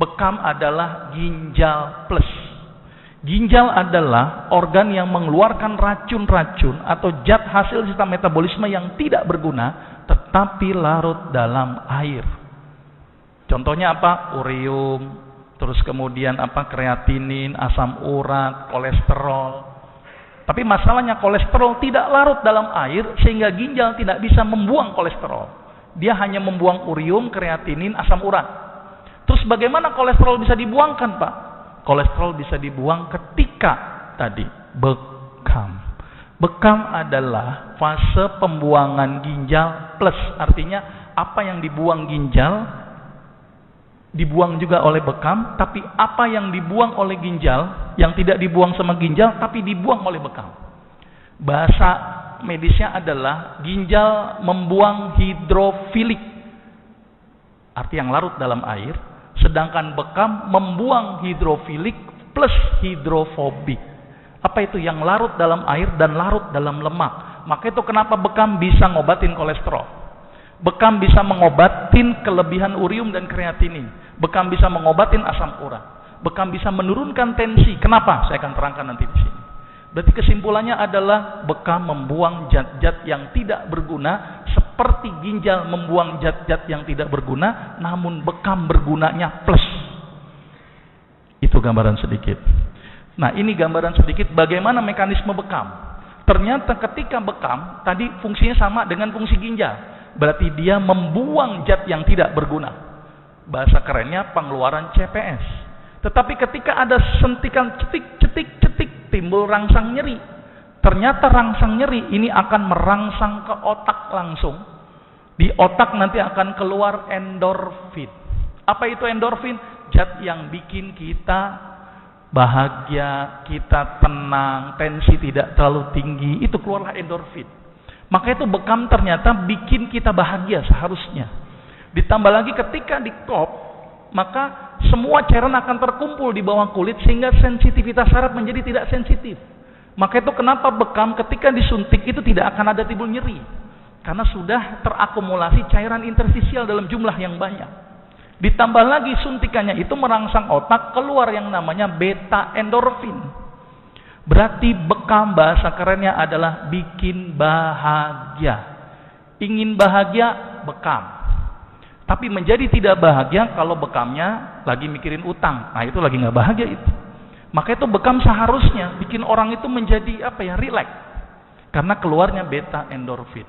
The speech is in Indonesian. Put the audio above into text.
Bekam adalah ginjal plus. Ginjal adalah organ yang mengeluarkan racun-racun atau zat hasil sistem metabolisme yang tidak berguna tetapi larut dalam air. Contohnya apa? Urium, terus kemudian apa? Kreatinin, asam urat, kolesterol. Tapi masalahnya kolesterol tidak larut dalam air sehingga ginjal tidak bisa membuang kolesterol. Dia hanya membuang urium, kreatinin, asam urat. Terus bagaimana kolesterol bisa dibuangkan, Pak? Kolesterol bisa dibuang ketika tadi bekam. Bekam adalah fase pembuangan ginjal plus. Artinya apa yang dibuang ginjal dibuang juga oleh bekam, tapi apa yang dibuang oleh ginjal yang tidak dibuang sama ginjal tapi dibuang oleh bekam. Bahasa medisnya adalah ginjal membuang hidrofilik, arti yang larut dalam air, sedangkan bekam membuang hidrofilik plus hidrofobik. Apa itu? Yang larut dalam air dan larut dalam lemak. Maka itu kenapa bekam bisa ngobatin kolesterol. Bekam bisa mengobatin kelebihan urium dan kreatinin. Bekam bisa mengobatin asam urat. Bekam bisa menurunkan tensi. Kenapa? Saya akan terangkan nanti di sini. Berarti kesimpulannya adalah bekam membuang zat-zat yang tidak berguna seperti ginjal membuang zat-zat yang tidak berguna, namun bekam bergunanya plus. Itu gambaran sedikit. Nah, ini gambaran sedikit bagaimana mekanisme bekam. Ternyata ketika bekam tadi fungsinya sama dengan fungsi ginjal. Berarti dia membuang zat yang tidak berguna. Bahasa kerennya pengeluaran CPS. Tetapi ketika ada sentikan cetik, timbul rangsang nyeri. Ternyata rangsang nyeri ini akan merangsang ke otak langsung. Di otak nanti akan keluar endorfin. Apa itu endorfin? Zat yang bikin kita bahagia, kita tenang, tensi tidak terlalu tinggi. Itu keluarlah endorfin. Maka itu bekam ternyata bikin kita bahagia seharusnya. Ditambah lagi ketika dikop, maka semua cairan akan terkumpul di bawah kulit sehingga sensitivitas saraf menjadi tidak sensitif. Maka itu kenapa bekam ketika disuntik itu tidak akan ada timbul nyeri. Karena sudah terakumulasi cairan interstisial dalam jumlah yang banyak. Ditambah lagi suntikannya itu merangsang otak, keluar yang namanya beta endorfin. Berarti bekam bahasa kerennya adalah bikin bahagia. Ingin bahagia, bekam. Tapi menjadi tidak bahagia kalau bekamnya lagi mikirin utang. Nah, itu lagi nggak bahagia itu. Maka itu bekam seharusnya bikin orang itu menjadi rileks. Karena keluarnya beta endorfin.